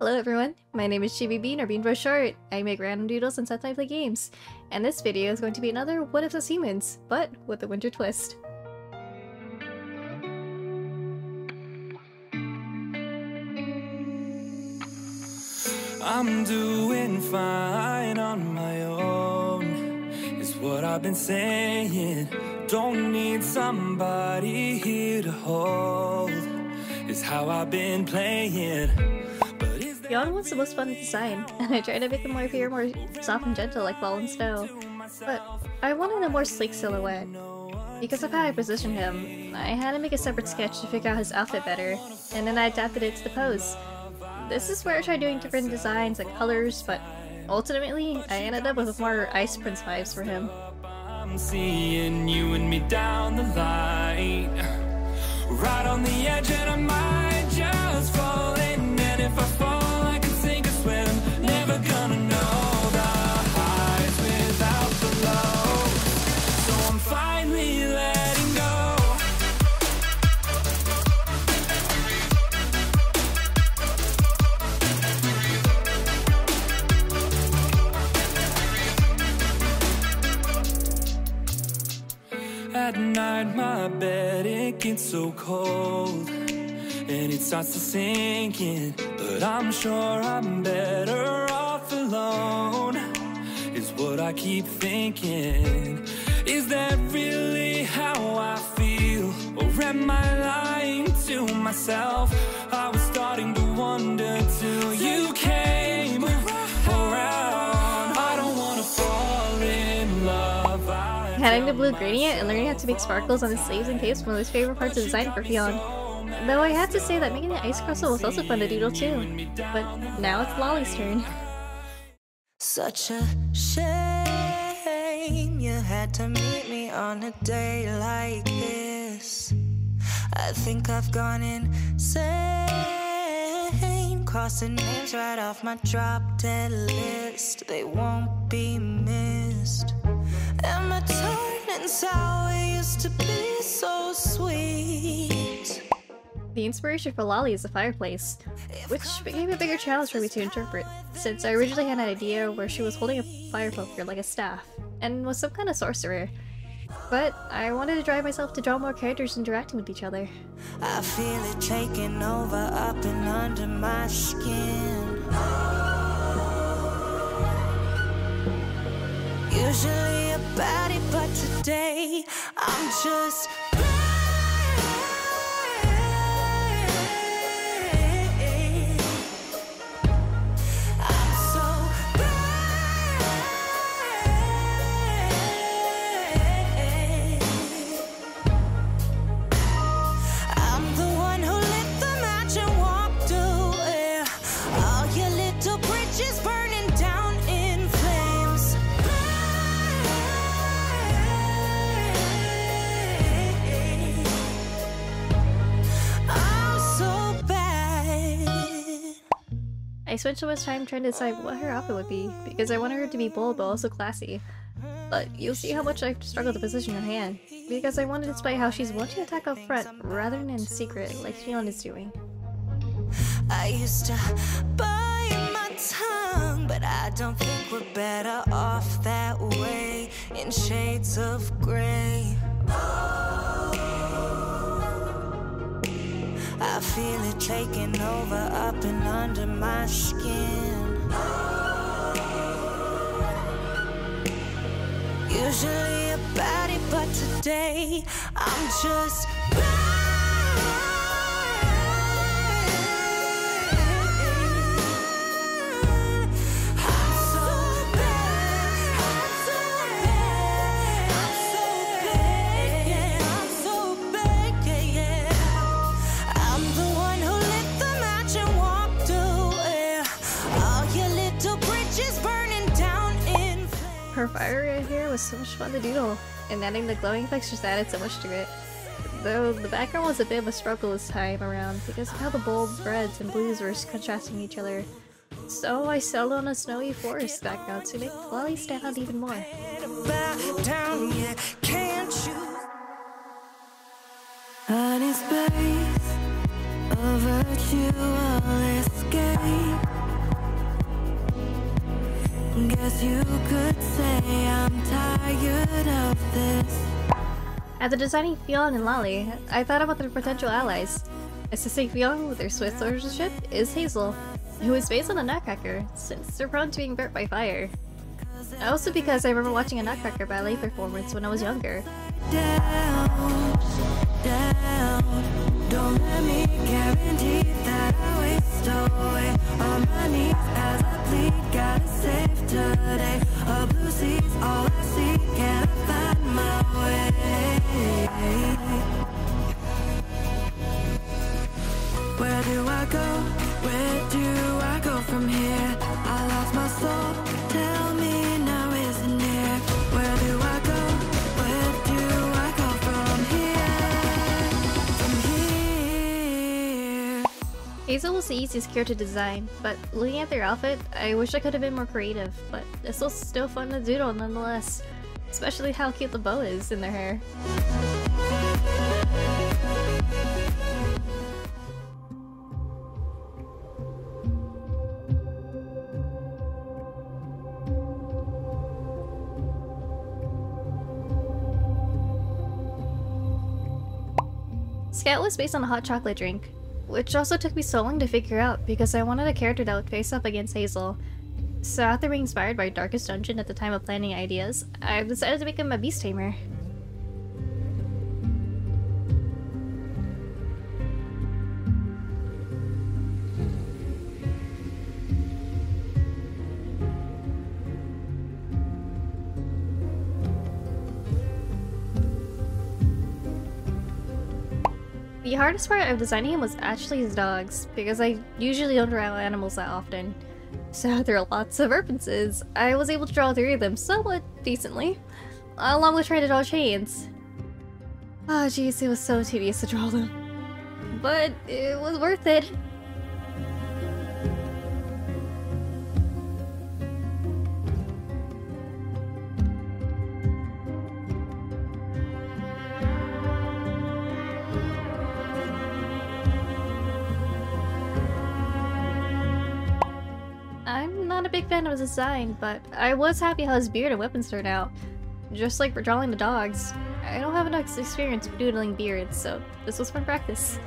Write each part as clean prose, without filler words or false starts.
Hello everyone, my name is Chibi Bean or Bean for short. I make random doodles and sometimes play games. And this video is going to be another What If as Humans, but with a winter twist. I'm doing fine on my own, is what I've been saying. Don't need somebody here to hold, is how I've been playing. Fionn was the most fun to design, and I tried to make him appear more soft and gentle like fall and snow. But I wanted a more sleek silhouette. Because of how I positioned him, I had to make a separate sketch to figure out his outfit better, and then I adapted it to the pose. This is where I tried doing different designs and colors, but ultimately, I ended up with more Ice Prince vibes for him. I'm seeing you and me down the line, right on the edge, and I might just fall in. And if I fall, I can sink or swim. Never gonna know the highs without the lows. So I'm finally letting go. At night my bed, it gets so cold and it starts to sink in, but I'm sure I'm better off alone, is what I keep thinking. Is that really how I feel, or am I lying to myself? I was starting to wonder till you came around. I don't wanna fall in love. Adding the blue gradient and learning how to make sparkles on his sleeves and capes was one of his favorite parts of design for Fionn. Though I have to say that making the ice crystal was also fun to doodle too. But now it's Lali's turn. Such a shame you had to meet me on a day like this. I think I've gone insane, crossing names right off my drop dead list. They won't be missed. And my turning sour used to be so sweet. The inspiration for Lali is the Fireplace, which became a bigger challenge for me to interpret, since I originally had an idea where she was holding a fire poker like a staff, and was some kind of sorcerer. But I wanted to drive myself to draw more characters interacting with each other. I feel it taking over up and under my skin. Usually a baddie, but today I'm just I spent so much time trying to decide what her outfit would be, because I wanted her to be bold but also classy. But you'll see how much I've struggled to position her hand, because I wanted to display how she's wanting to attack up front rather than in secret like Fionn is doing. I used to bite my tongue, but I don't think we're better off that way, in shades of grey. I feel it taking over up and under my skin. Usually a baddie, but today I'm just Her fire right here was so much fun to doodle, and adding the glowing effects just added so much to it. Though the background was a bit of a struggle this time around because of how the bold reds and blues were contrasting each other. So I settled on a snowy forest background to make Lali stand out even more. Honey space, a virtual escape. Guess you could say I'm tired of this. After designing Fionn and Lali, I thought about their potential allies. Assisting Fionn with their Swiss leadership is Hazel, who is based on a Nutcracker, since they're prone to being burnt by fire. Also because I remember watching a Nutcracker ballet performance when I was younger. Down, down. Don't let me guarantee that I waste away on my knees as I plead. Gotta save today. A blue sea's all I see. Can I find my way? Where do I go? Where do I go from here? I lost my soul. Tell me now, is it near? Where do I go? Where do I go from here? From here. Hazel was the easiest character to design, but looking at their outfit, I wish I could have been more creative, but this was still fun to doodle nonetheless. Especially how cute the bow is in their hair. Scout was based on a hot chocolate drink, which also took me so long to figure out because I wanted a character that would face up against Hazel. So after being inspired by Darkest Dungeon at the time of planning ideas, I decided to make him a beast tamer. The hardest part of designing him was actually his dogs, because I usually don't draw animals that often. So after lots of references, I was able to draw 3 of them somewhat decently, along with trying to draw chains. Oh jeez, it was so tedious to draw them. But it was worth it. I'm not a big fan of his design, but I was happy how his beard and weapons turned out. Just like for drawing the dogs, I don't have enough experience with doodling beards, so this was fun practice.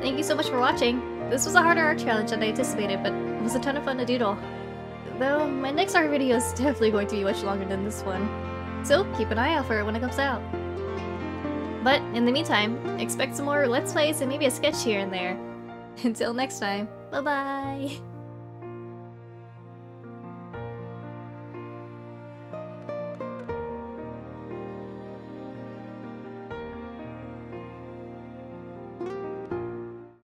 Thank you so much for watching! This was a harder art challenge than I anticipated, but it was a ton of fun to doodle. Though, my next art video is definitely going to be much longer than this one, so keep an eye out for it when it comes out. But, in the meantime, expect some more Let's Plays and maybe a sketch here and there. Until next time, bye bye!